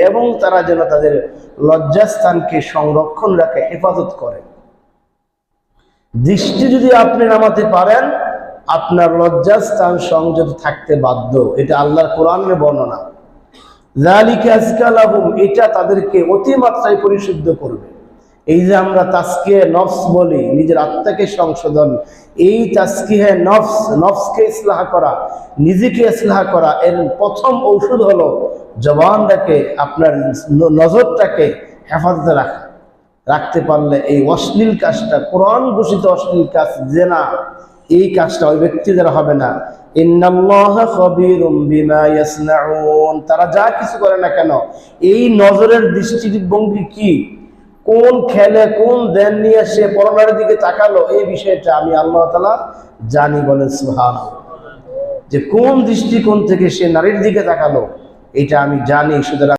এবং তারা যেন তাদের লজ্জাস্থানকে সংরক্ষণ রাখে, হেফাজত করে। দৃষ্টি যদি আপনি নামাতে পারেন, আপনার লজ্জাস্থান সংযত থাকতে বাধ্য। এটা আল্লাহর কোরআনের বর্ণনা। যালিকা আযকা লাহুম, এটা তাদেরকে অতিমাত্রায় পরিশুদ্ধ করবে। এই যে আমরা তাজকিয়ে নফস বলি, নিজের আত্মাকে সংশোধন, এই তাজকিয়ে নফস, নফসকে ইসলাহ করা, নিজেকে ইসলাহ করা, এর প্রথম ঔষধ হলো জবানটাকে, আপনার নজরটাকে হেফাজতে রাখা। রাখতে পারলে এই অশ্লীল কাজটা, কোরআন ঘোষিত অশ্লীল কাজ, জেনা, এই কাজটা ওই ব্যক্তি দ্বারা হবে না। ইন্নাল্লাহা খাবীরুম বিমা ইয়াসনাউন, তারা যা কিছু করে না কেন, এই নজরের দৃষ্টিভঙ্গি কি, কোন খেলে কোন দেন নিয়ে সে পরনারীর দিকে তাকালো, এই বিষয়টা আমি আল্লাহ তাআলা জানি, বলেন সুবহানাল্লাহ। যে কোন দৃষ্টিকোণ থেকে সে নারীর দিকে তাকালো, এটা আমি জানি। সুতরাং